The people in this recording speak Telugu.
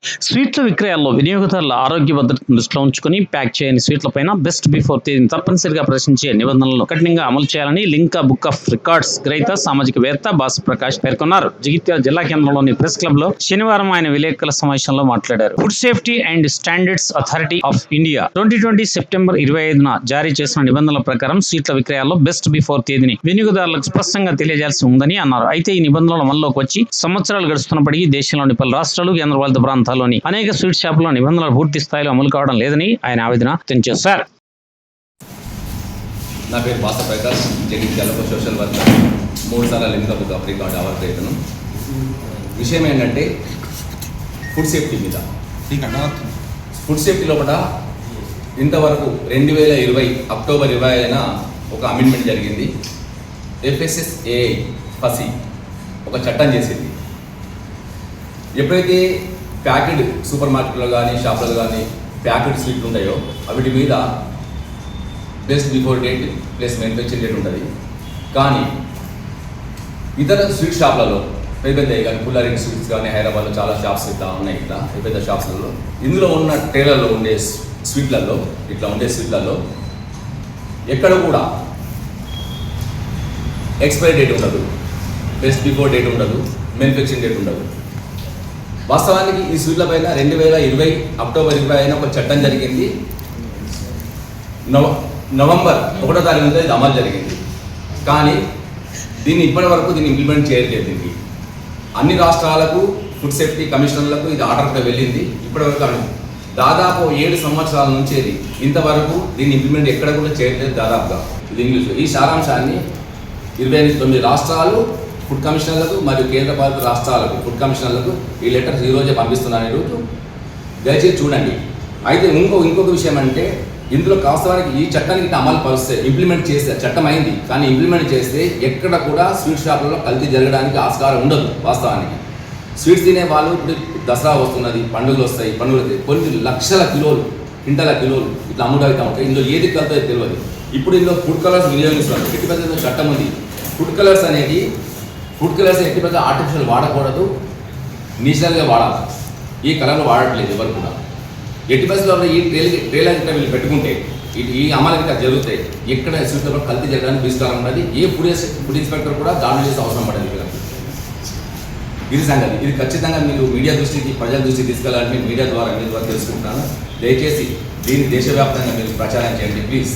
స్వీట్ల విక్రయాల్లో వినియోగదారుల ఆరోగ్య భద్రతను దృష్టిలో ఉంచుకుని ప్యాక్ చేయని స్వీట్లపైన బెస్ట్ బిఫోర్ తేదీని తప్పనిసరిగా ప్రశ్నించే నిబంధనలను కఠినంగా అమలు చేయాలని లింకా బుక్ ఆఫ్ రికార్డ్స్ గ్రహీత సామాజికవేత్త బాసు ప్రకాష్ పేర్కొన్నారు. జగిత్యాల జిల్లా కేంద్రంలోని ప్రెస్ క్లబ్ లో శనివారం ఆయన విలేకరుల సమావేశంలో మాట్లాడారు. Food safety and standards authority of India 2020 September 25న జారీ చేసిన నిబంధనల ప్రకారం స్వీట్ల విక్రయాల్లో బెస్ట్ బిఫోర్ తేదీని వినియోగదారులకు స్పష్టంగా తెలియజేయాల్సి ఉందని అన్నారు. అయితే ఈ నిబంధనలు అమల్లోకి వచ్చి సంవత్సరాలు గడుస్తున్నప్పటికీ దేశంలోని పలు రాష్ట్రాలు, కేంద్రపాలిత ప్రాంతాల్లోని అనేక స్వీట్ షాపుల్లో నిబంధనలు పూర్తి స్థాయిలో అమలు కావడం లేదని ఆయన ఆవేదన వ్యక్తం చేశారు. నా పేరు boss Prakash, Jagtial social worker, 3 సార్లు Limca book of record award రైతును. విషయం ఏంటంటే ఫుడ్ సేఫ్టీ మీద. ఫుడ్ సేఫ్టీ లోపల ఇంతవరకు 2020 అక్టోబర్ 20న ఒక అమెండ్మెంట్ జరిగింది. FSSAI ఫసి ఒక చట్టం చేసింది. ఎప్పుడైతే ప్యాకెడ్ సూపర్ మార్కెట్లో కానీ షాపులలో కానీ ప్యాకెడ్ స్వీట్లు ఉంటాయో వాటి మీద best before date plus manufacturing date ఉంటుంది. కానీ ఇతర స్వీట్ షాప్లలో పెద్ద కానీ పుల్లారెడ్డి స్వీట్స్ కానీ హైదరాబాద్లో చాలా షాప్స్ ఇట్లా ఉన్నాయి. ఇట్లా పెద్ద షాప్స్లలో ఇందులో ఉన్న ట్రేలలో ఉండే స్వీట్లలో ఎక్కడ కూడా ఎక్స్పైరీ డేట్ ఉండదు, బెస్ట్ బిఫోర్ డేట్ ఉండదు, మ్యానుఫ్యాక్చరింగ్ డేట్ ఉండదు. వాస్తవానికి ఈ స్వీట్ల పైన 2020 అక్టోబర్ 20 ఒక చట్టం జరిగింది. నవంబర్ 1వ తారీఖు నుంచి ఇది అమలు జరిగింది. కానీ దీన్ని ఇప్పటి వరకు ఇంప్లిమెంట్ చేయట్లేదు. దీనికి అన్ని రాష్ట్రాలకు ఫుడ్ సేఫ్టీ కమిషనర్లకు ఇది ఆర్డర్గా వెళ్ళింది. ఇప్పటివరకు దాదాపు 7 సంవత్సరాల నుంచి ఇంతవరకు దీన్ని ఇంప్లిమెంట్ ఎక్కడ కూడా చేయట్లేదు. దాదాపుగా ఇది ఇంగ్లీష్. ఈ సారాంశాన్ని 29 రాష్ట్రాలు ఫుడ్ కమిషనర్లకు మరియు కేంద్రపాలిత రాష్ట్రాలకు ఫుడ్ కమిషనర్లకు ఈ లెటర్స్ ఈరోజే పంపిస్తున్నాను. ఈరోజు దయచేసి చూడండి. అయితే ఇంకొక విషయం అంటే ఇందులో వాస్తవానికి ఈ చట్టానికి అమలు పరిస్తే ఇంప్లిమెంట్ చేస్తే చట్టం అయింది, కానీ ఇంప్లిమెంట్ చేస్తే ఎక్కడ కూడా స్వీట్ షాపులలో కల్తీ జరగడానికి ఆస్కారం ఉండదు. వాస్తవానికి స్వీట్స్ తినే వాళ్ళు ఇప్పుడు దసరా వస్తున్నది, పండుగలు వస్తాయి, కొన్ని లక్షల కిలోలు, క్వింటాల కిలోలు ఇట్లా అమ్ముడవుతూ ఉంటాయి. ఇందులో ఏది కలుతుందో తెలియదు. ఇప్పుడు ఇందులో ఫుడ్ కలర్స్ వినియోగిస్తున్నారు. ఎట్టి పెద్ద చట్టం ఉంది. ఫుడ్ కలర్స్ ఎట్టి పెద్ద ఆర్టిఫిషియల్ వాడకూడదు, నేచురల్గా వాడాలి. ఈ కలర్లు వాడట్లేదు ఎవరు కూడా. ఎట్టి పరిస్థితుల్లో ఈ ట్రేలర్ గిట్ట వీళ్ళు పెట్టుకుంటే ఈ అమలు గిట్ట జరుగుతాయి. ఎక్కడ స్వీట్లలో కల్తీ జరగడానికి విస్కారం ఉన్నది. ఏ ఫుడ్ ఇన్స్పెక్టర్ కూడా దాడులు చేసే అవసరం పడదు. ఇది సంగతి. ఇది ఖచ్చితంగా మీరు మీడియా దృష్టికి, ప్రజల దృష్టికి తీసుకెళ్ళాలని మీడియా ద్వారా తెలుసుకుంటున్నాను. దయచేసి దీన్ని దేశవ్యాప్తంగా మీరు ప్రచారం చేయండి ప్లీజ్.